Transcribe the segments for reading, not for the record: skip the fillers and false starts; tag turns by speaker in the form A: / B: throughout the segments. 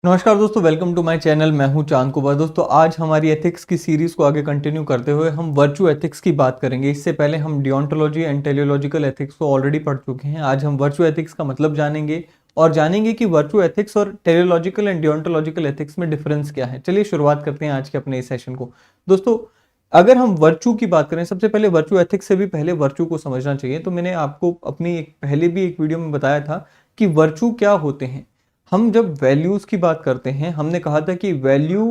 A: नमस्कार दोस्तों, welcome to my channel. मैं हूं चांद कुमार। दोस्तों, आज हमारी एथिक्स की सीरीज को आगे कंटिन्यू करते हुए हम वर्चू एथिक्स की बात करेंगे। इससे पहले हम डियोंटोलॉजी एंड टेलियोलॉजिकल एथिक्स को ऑलरेडी पढ़ चुके हैं। आज हम वर्चू एथिक्स का मतलब जानेंगे और जानेंगे कि वर्चू एथिक्स और टेलियोलॉजिकल एंड डियोंटोलॉजिकल एथिक्स में डिफरेंस क्या है। चलिए शुरुआत करते हैं आज के अपने इस सेशन को। दोस्तों, अगर हम वर्चू की बात करें, सबसे पहले वर्चू एथिक्स से भी पहले वर्चू को समझना चाहिए। तो मैंने आपको अपनी पहले भी एक वीडियो में बताया था कि वर्चू क्या होते हैं। हम जब वैल्यूज की बात करते हैं, हमने कहा था कि वैल्यू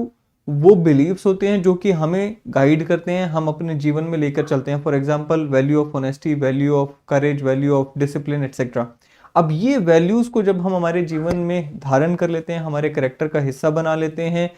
A: वो बिलीव्स होते हैं जो कि हमें गाइड करते हैं, हम अपने जीवन में लेकर चलते हैं। For example, value of honesty, value of courage, value of discipline etcetera. अब ये वैल्यूज को जब हम हमारे जीवन में धारण कर लेते हैं, हमारे करेक्टर का हिस्सा बना लेते हैं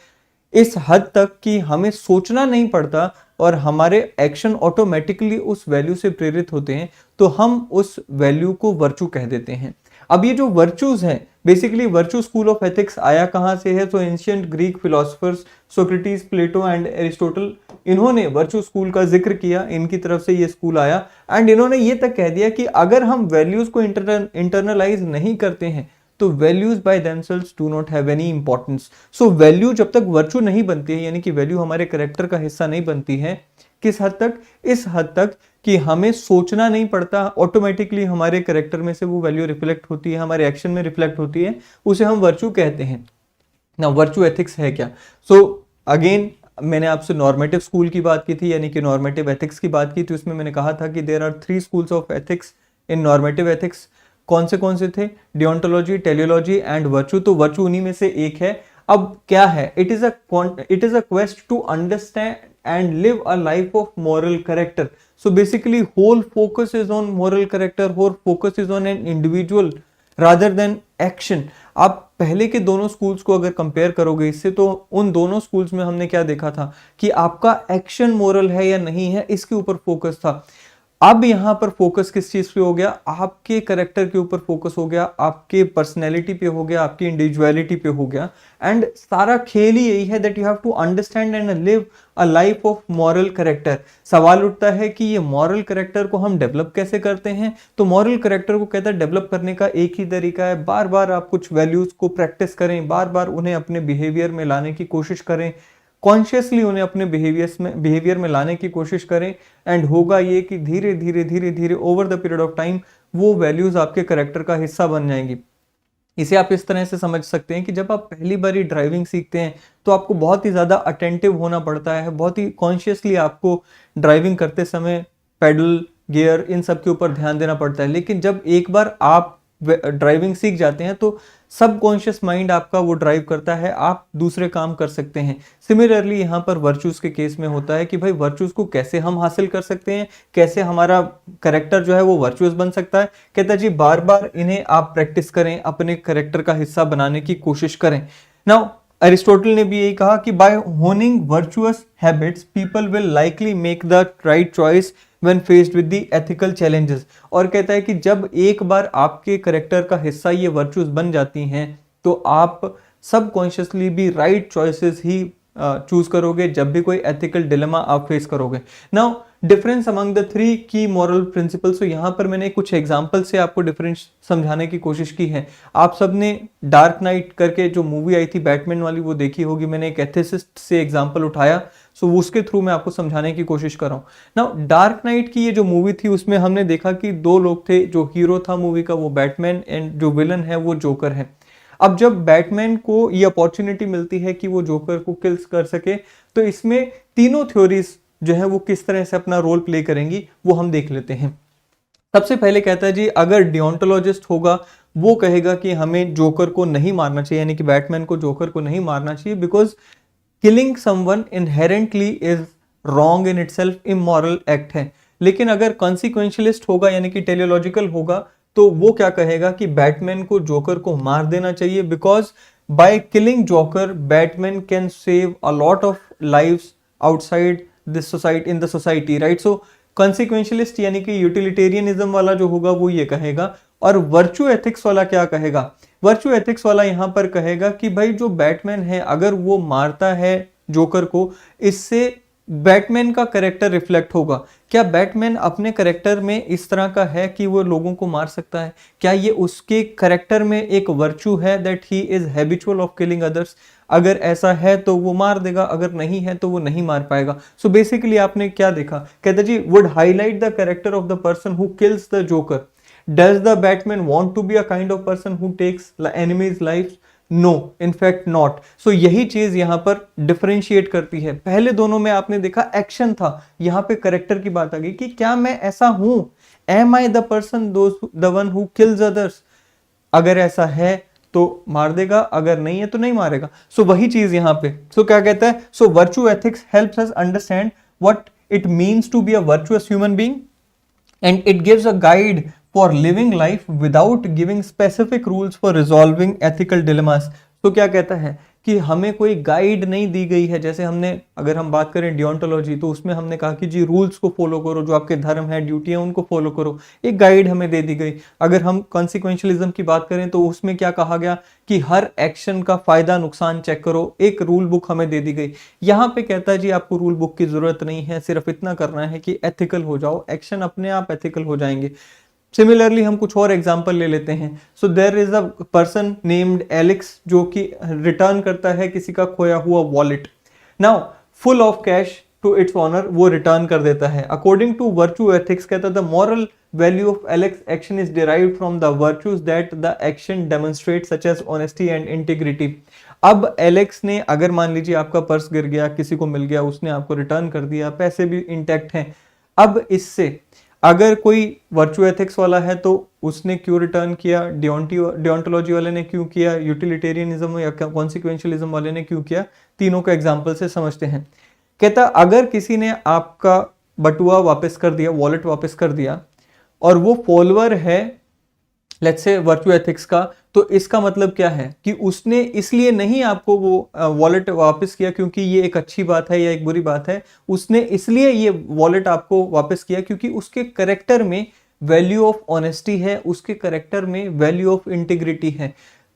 A: इस हद तक कि हमें सोचना नहीं पड़ता और हमारे एक्शन ऑटोमेटिकली उस वैल्यू से प्रेरित होते हैं, तो हम उस वैल्यू को वर्चू कह देते हैं। अब ये जो वर्चूज हैं, basically virtue school of ethics आया कहां से है? तो ancient Greek philosophers Socrates, Plato and Aristotle, इन्होंने वर्चू स्कूल का जिक्र किया। इनकी तरफ से ये स्कूल आया एंड इन्होंने ये तक कह दिया कि अगर हम वैल्यूज को इंटरनलाइज नहीं करते हैं तो values by themselves do not have any importance. So value जब तक वर्चू नहीं बनती है, यानी कि वैल्यू हमारे करेक्टर का हिस्सा नहीं बनती है, किस हद तक? इस हद तक कि हमें सोचना नहीं पड़ता, ऑटोमेटिकली हमारे करेक्टर में से वो वैल्यू रिफ्लेक्ट होती है, हमारे एक्शन में रिफ्लेक्ट होती है, उसे हम वर्चू कहते हैं ना। वर्चू एथिक्स है क्या? सो अगेन, मैंने आपसे नॉर्मेटिव स्कूल की बात की थी, यानी कि नॉर्मेटिव एथिक्स की बात की थी। उसमें मैंने कहा था कि there are 3 schools of ethics in normative ethics. कौन से थे? Deontology, teleology and virtue. तो वर्चू उन्हीं में से एक है। अब क्या है? It is a quest to understand and live a life of moral character. So basically whole focus is on moral character, whole focus is on an individual rather than action. आप पहले के दोनों स्कूल्स को अगर compare करोगे इससे, तो उन दोनों स्कूल्स में हमने क्या देखा था कि आपका एक्शन मोरल है या नहीं है, इसके ऊपर फोकस था। अब यहां पर फोकस किस चीज पे हो गया? आपके करेक्टर के ऊपर फोकस हो गया, आपके पर्सनैलिटी पे हो गया, आपकी इंडिविजुअलिटी पे हो गया। एंड सारा खेल ही यही है that you have to understand and live a life of moral character. सवाल उठता है कि ये मॉरल करेक्टर को हम डेवलप कैसे करते हैं? तो मॉरल करेक्टर को कहता है डेवलप करने का एक ही तरीका है, बार बार आप कुछ वैल्यूज को प्रैक्टिस करें, बार बार उन्हें अपने बिहेवियर में लाने की कोशिश करें, कॉन्शियसली उन्हें अपने बिहेवियर में लाने की कोशिश करें। एंड होगा ये कि धीरे धीरे धीरे धीरे over the period of time वो वैल्यूज आपके करेक्टर का हिस्सा बन जाएंगी। इसे आप इस तरह से समझ सकते हैं कि जब आप पहली बारी ड्राइविंग सीखते हैं तो आपको बहुत ही ज्यादा अटेंटिव होना पड़ता है, बहुत ही कॉन्शियसली आपको ड्राइविंग करते समय पेडल, गियर, इन सब के ऊपर ध्यान देना पड़ता है। लेकिन जब एक बार आप ड्राइविंग सीख जाते हैं तो सबकॉन्शियस माइंड आपका वो ड्राइव करता है, आप दूसरे काम कर सकते हैं। सिमिलरली यहाँ पर वर्चूज के केस में होता है कि भाई वर्चूज को कैसे हम हासिल कर सकते हैं, कैसे हमारा करेक्टर जो है वो वर्चुअस बन सकता है। कहता है जी बार बार इन्हें आप प्रैक्टिस करें, अपने करेक्टर का हिस्सा बनाने की कोशिश करें। नाउ एरिस्टोटल ने भी यही कहा कि by honing virtuous habits people will likely make the right choice when faced with the ethical challenges। और कहता है कि जब एक बार आपके करेक्टर का हिस्सा ये वर्चूज बन जाती हैं तो आप सबकॉन्शियसली भी राइट चॉइसेस ही चूज करोगे जब भी कोई एथिकल डिलेमा आप फेस करोगे। नाउ डिफरेंस अमंग द 3 की मॉरल प्रिंसिपल्स। तो यहाँ पर मैंने कुछ एग्जांपल से आपको डिफरेंस समझाने की कोशिश की है। आप सबने डार्क नाइट करके जो मूवी आई थी बैटमैन वाली, वो देखी होगी। मैंने एक एथिसिस्ट से एग्जांपल उठाया, सो उसके थ्रू मैं आपको समझाने की कोशिश कर रहा हूँ। नाउ डार्क नाइट की ये जो मूवी थी उसमें हमने देखा कि 2 लोग थे। जो हीरो था मूवी का वो बैटमैन एंड जो विलन है वो जोकर है। अब जब बैटमैन को ये अपॉर्चुनिटी मिलती है कि वो जोकर को किल कर सके, तो इसमें तीनों थ्योरीज जो है वो किस तरह से अपना रोल प्ले करेंगी वो हम देख लेते हैं। सबसे पहले कहता है जी, अगर डियोंटोलॉजिस्ट होगा वो कहेगा कि हमें जोकर को नहीं मारना चाहिए, यानी कि बैटमैन को जोकर को नहीं मारना चाहिए, because killing someone inherently is wrong in itself, immoral act है। लेकिन अगर कॉन्सिक्वेंशियलिस्ट होगा यानी कि टेलियोलॉजिकल होगा तो वो क्या कहेगा कि बैटमैन को जोकर को मार देना चाहिए, because by killing Joker Batman can save a lot of lives outside this society, in the society, right. So consequentialist यानी कि यूटिलिटेरियनिज्म वाला जो होगा वो ये कहेगा। और वर्चू एथिक्स वाला क्या कहेगा? वर्चू एथिक्स वाला यहां पर कहेगा कि भाई जो बैटमैन है अगर वो मारता है जोकर को, इससे बैटमैन का कैरेक्टर रिफ्लेक्ट होगा। क्या बैटमैन अपने कैरेक्टर में इस तरह का है कि वो लोगों को मार सकता है? क्या ये उसके कैरेक्टर में एक वर्च्यू है that he is habitual of killing others? अगर ऐसा है तो वो मार देगा, अगर नहीं है तो वो नहीं मार पाएगा। सो बेसिकली आपने क्या देखा, कहते जी would highlight the character of the person who kills the Joker. Does the Batman want to be a kind of person who takes enemies life? No, in fact not. So यही चीज यहां पर differentiate करती है। पहले दोनों में आपने देखा एक्शन था, यहां पे करेक्टर की बात आ गई कि क्या मैं ऐसा हूं, am I the person the one who kills others? अगर ऐसा है तो मार देगा, अगर नहीं है तो नहीं मारेगा। सो वही चीज यहां पे क्या कहता है, so virtue ethics helps us understand what it means to be a virtuous human being and it gives a guide for living life without giving specific rules for resolving ethical dilemmas। तो क्या कहता है कि हमें कोई guide नहीं दी गई है। जैसे हमने, अगर हम बात करें डियोंटोलॉजी, तो उसमें हमने कहा कि जी रूल्स को फॉलो करो, जो आपके धर्म है, ड्यूटी है, उनको फॉलो करो, एक गाइड हमें दे दी गई। अगर हम कॉन्सिक्वेंशलिज्म की बात करें तो उसमें क्या कहा गया कि हर एक्शन का फायदा नुकसान चेक करो, एक रूल बुक हमें दे दी गई। यहां पे कहता है जी आपको रूल बुक की जरूरत नहीं है, सिर्फ इतना करना है कि एथिकल हो जाओ, एक्शन अपने आप एथिकल हो जाएंगे। सिमिलरली हम कुछ और एग्जाम्पल ले लेते हैं। So there is a person named Alex जो कि रिटर्न करता है किसी का खोया हुआ wallet. Now full of cash to its owner, वो रिटर्न कर देता है। अकॉर्डिंग टू वर्चू एथिक्स कहता है the moral value of Alex action is derived from the virtues that the action demonstrate such as honesty and integrity. अब Alex ने, अगर मान लीजिए आपका पर्स गिर गया, किसी को मिल गया, उसने आपको रिटर्न कर दिया, पैसे भी इंटैक्ट हैं। अब इससे अगर कोई वर्चू एथिक्स वाला है तो उसने क्यों रिटर्न किया, डियोंटोलॉजी वाले ने क्यों किया, यूटिलिटेरियनिज्म या कॉन्सिक्वेंशलिज्म वाले ने क्यों किया, तीनों का एग्जाम्पल से समझते हैं। कहता अगर किसी ने आपका बटुआ वापस कर दिया, वॉलेट वापस कर दिया, और वो फॉलोअर है लेट्स से वर्चू एथिक्स का, तो इसका मतलब क्या है कि उसने इसलिए नहीं आपको वो वॉलेट वापस किया क्योंकि ये एक अच्छी बात है या एक बुरी बात है, उसने इसलिए ये वॉलेट आपको वापस किया क्योंकि उसके करेक्टर में वैल्यू ऑफ ऑनेस्टी है, उसके करेक्टर में वैल्यू ऑफ इंटीग्रिटी है।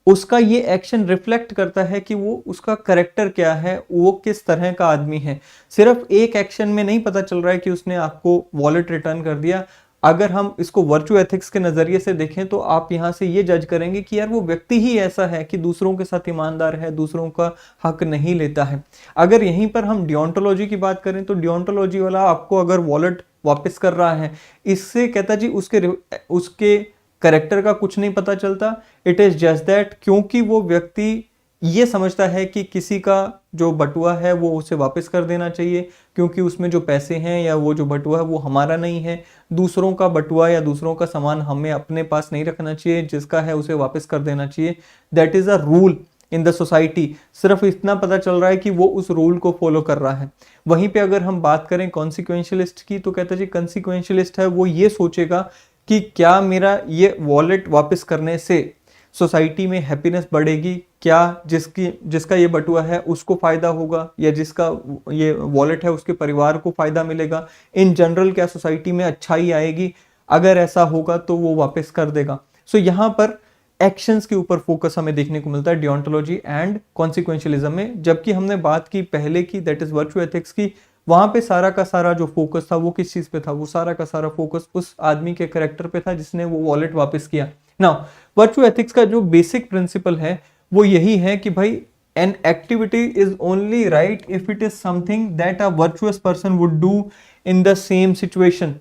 A: उसका ये एक्शन रिफ्लेक्ट करता है कि वो उसका करेक्टर क्या है, वो किस तरह का आदमी है। सिर्फ एक एक्शन में नहीं पता चल रहा है कि उसने आपको वॉलेट रिटर्न कर दिया। अगर हम इसको वर्चू एथिक्स के नजरिए से देखें तो आप यहां से ये जज करेंगे कि यार वो व्यक्ति ही ऐसा है कि दूसरों के साथ ईमानदार है, दूसरों का हक नहीं लेता है। अगर यहीं पर हम डियोंटोलॉजी की बात करें तो डियोंटोलॉजी वाला आपको अगर वॉलेट वापस कर रहा है, इससे कहता जी उसके करेक्टर का कुछ नहीं पता चलता। इट इज जस्ट दैट क्योंकि वो व्यक्ति ये समझता है कि किसी का जो बटुआ है वो उसे वापस कर देना चाहिए क्योंकि उसमें जो पैसे हैं या वो जो बटुआ है वो हमारा नहीं है। दूसरों का बटुआ या दूसरों का सामान हमें अपने पास नहीं रखना चाहिए, जिसका है उसे वापस कर देना चाहिए। That is a rule in the society. सिर्फ इतना पता चल रहा है कि वो उस रूल को फॉलो कर रहा है। वहीं पे अगर हम बात करें कॉन्सिक्वेंशलिस्ट की तो कहते हैं जी कॉन्सिक्वेंशलिस्ट है वो ये सोचेगा कि क्या मेरा ये वॉलेट वापस करने से सोसाइटी में हैप्पीनेस बढ़ेगी, क्या जिसका ये बटुआ है उसको फायदा होगा या जिसका ये वॉलेट है उसके परिवार को फायदा मिलेगा, इन जनरल क्या सोसाइटी में अच्छाई आएगी। अगर ऐसा होगा तो वो वापस कर देगा। सो यहाँ पर एक्शंस के ऊपर फोकस हमें देखने को मिलता है डियोंटोलॉजी एंड कॉन्सिक्वेंशलिज्म में। जबकि हमने बात की पहले की दैट इज वर्चू एथिक्स की, वहां पे सारा का सारा जो फोकस था वो किस चीज पे था, वो सारा का सारा फोकस उस आदमी के करेक्टर पे था जिसने वो वॉलेट वापस किया। नाउ वर्चू एथिक्स का जो बेसिक प्रिंसिपल है वो यही है कि भाई an activity is only right if it is something that a virtuous person would do in the same situation.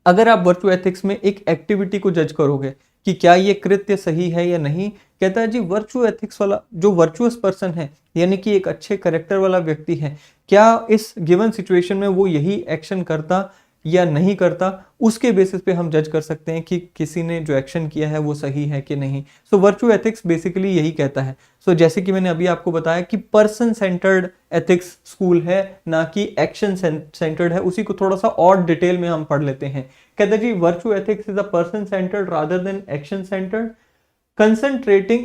A: अगर आप वर्चू एथिक्स में एक एक्टिविटी को जज करोगे कि क्या ये कृत्य सही है या नहीं, कहता है जी वर्चू एथिक्स वाला जो वर्चुअस पर्सन है यानी कि एक अच्छे करेक्टर वाला व्यक्ति है, क्या इस गिवन सिचुएशन में वो यही एक्शन करता या नहीं करता, उसके बेसिस पे हम जज कर सकते हैं कि किसी ने जो एक्शन किया है वो सही है कि नहीं। सो वर्चू एथिक्स बेसिकली यही कहता है। सो जैसे कि मैंने अभी आपको बताया कि पर्सन सेंटर्ड एथिक्स स्कूल है ना कि एक्शन सेंटर्ड है, उसी को थोड़ा सा और डिटेल में हम पढ़ लेते हैं। कहते जी virtue ethics is a person centred rather than action centred, concentrating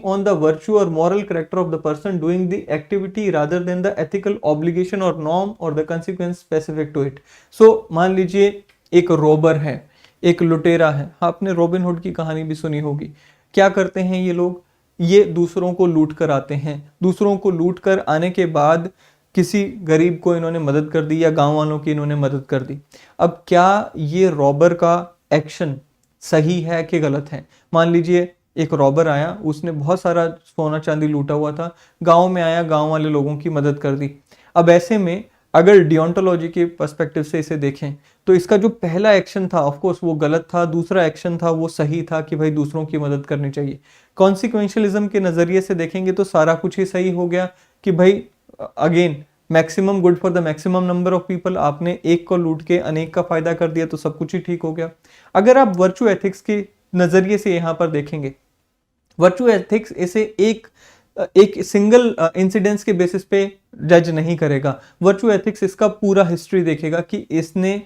A: on the virtue or moral character of the person doing the activity rather than the ethical obligation or norm or the consequence specific to it. So मान लीजिए एक Rober है, एक लुटेरा है। आपने robin hood की कहानी भी सुनी होगी। क्या करते हैं ये लोग, ये दूसरों को लूट कर आते हैं। दूसरों को लूट कर आने के बाद किसी गरीब को इन्होंने मदद कर दी या गांव वालों की इन्होंने मदद कर दी। अब क्या ये रॉबर का एक्शन सही है कि गलत है? मान लीजिए एक रॉबर आया, उसने बहुत सारा सोना चांदी लूटा हुआ था, गांव में आया, गांव वाले लोगों की मदद कर दी। अब ऐसे में अगर डियोंटोलॉजी के पर्सपेक्टिव से इसे देखें तो इसका जो पहला एक्शन था ऑफ कोर्स वो गलत था, दूसरा एक्शन था वो सही था कि भाई दूसरों की मदद करनी चाहिए। कॉन्सिक्वेंशलिज्म के नजरिए से देखेंगे तो सारा कुछ ही सही हो गया कि भाई again maximum good for the maximum number of people, आपने एक को लूट के अनेक का फायदा कर दिया तो सब कुछ ही ठीक हो गया। अगर आप वर्चू एथिक्स के नजरिए से यहां पर देखेंगे, वर्चू एथिक्स इसे एक सिंगल इंसिडेंस के बेसिस पे जज नहीं करेगा। वर्चू एथिक्स इसका पूरा हिस्ट्री देखेगा कि इसने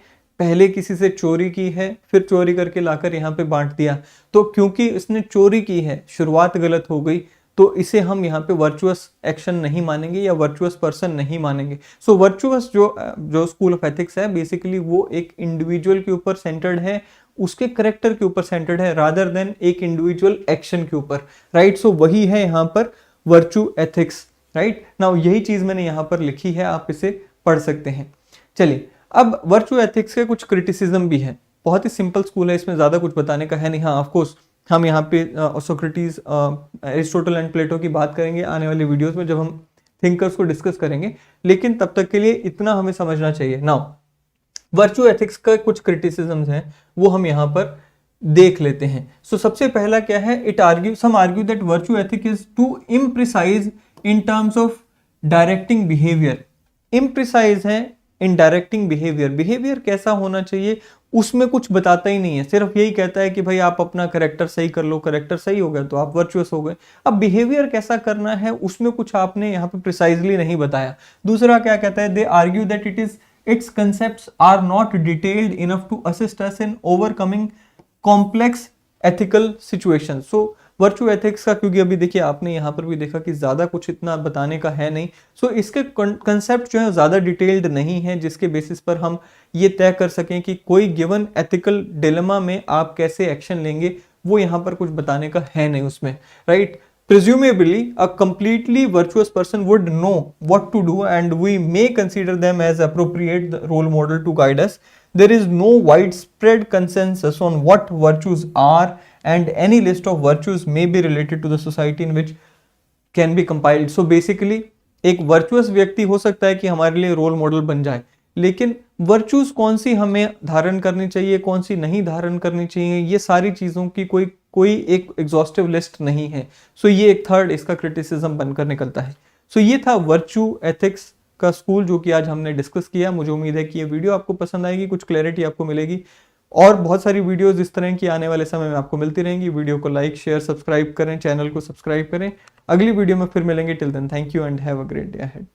A: पहले किसी से चोरी की है, फिर चोरी करके लाकर यहाँ पे बांट दिया, तो क्योंकि इसने चोरी की है, शुरुआत गलत हो गई, तो इसे हम यहाँ पे वर्चुअस एक्शन नहीं मानेंगे या वर्चुअस पर्सन नहीं मानेंगे। सो वर्चुअस जो स्कूल ऑफ एथिक्स है बेसिकली वो एक इंडिविजुअल के ऊपर सेंटर्ड है, उसके करेक्टर के ऊपर सेंटर्ड है रादर देन एक इंडिविजुअल एक्शन के ऊपर, राइट। सो वही है यहाँ पर वर्चू एथिक्स, राइट। नाउ यही चीज मैंने यहाँ पर लिखी है, आप इसे पढ़ सकते हैं। चलिए, अब वर्चू एथिक्स के कुछ क्रिटिसिज्म भी है। बहुत ही सिंपल स्कूल है, इसमें ज्यादा कुछ बताने का है नहीं। हाँ, ऑफ कोर्स हम यहाँ पे सोक्रेटिस, एरिस्टोटल एंड प्लेटो की बात करेंगे आने वाले वीडियोस में जब हम थिंकर्स को डिस्कस करेंगे, लेकिन तब तक के लिए इतना हमें समझना चाहिए। नाउ वर्चू एथिक्स का कुछ क्रिटिसिज्म्स हैं, वो हम यहाँ पर देख लेते हैं। सो सबसे पहला क्या है, it argue some argue that virtue ethic is too imprecise in terms of directing behaviour. Imprecise है इन डायरेक्टिंग बिहेवियर, बिहेवियर कैसा होना चाहिए उसमें कुछ बताता ही नहीं है, सिर्फ यही कहता है कि भाई आप अपना करेक्टर सही कर लो, करेक्टर सही हो गया तो आप वर्चुअस हो गए। अब बिहेवियर कैसा करना है उसमें कुछ आपने यहाँ पे प्रिसाइजली नहीं बताया। दूसरा क्या कहता है, दे argue that its concepts are not detailed enough to assist us in overcoming complex ethical situations। so virtue ethics का, क्योंकि अभी देखिए आपने यहाँ पर भी देखा कि ज्यादा कुछ इतना बताने का है नहीं, सो इसके कंसेप्ट जो है ज्यादा डिटेल्ड नहीं है जिसके बेसिस पर हम ये तय कर सकें कि कोई गिवन एथिकल डिलेमा में आप कैसे एक्शन लेंगे, वो यहाँ पर कुछ बताने का है नहीं उसमें, right. Presumably, a completely virtuous person would know what to do, and we may consider them as appropriate role model to guide us. There is no widespread consensus on what virtues are, and any list of virtues may be related to the society in which can be compiled. So basically, एक virtuous व्यक्ति हो सकता है कि हमारे लिए role model बन जाए, लेकिन वर्चूज कौन सी हमें धारण करनी चाहिए, कौन सी नहीं धारण करनी चाहिए, ये सारी चीजों की कोई एक एग्जॉस्टिव लिस्ट नहीं है। सो ये एक थर्ड इसका क्रिटिसिज्म बनकर निकलता है। सो ये था वर्चू एथिक्स का स्कूल जो कि आज हमने डिस्कस किया। मुझे उम्मीद है कि ये वीडियो आपको पसंद आएगी, कुछ क्लैरिटी आपको मिलेगी, और बहुत सारी वीडियोस इस तरह की आने वाले समय में आपको मिलती रहेंगी। वीडियो को लाइक, शेयर, सब्सक्राइब करें, चैनल को सब्सक्राइब करें। अगली वीडियो में फिर मिलेंगे। Till then, thank you and have a great day ahead.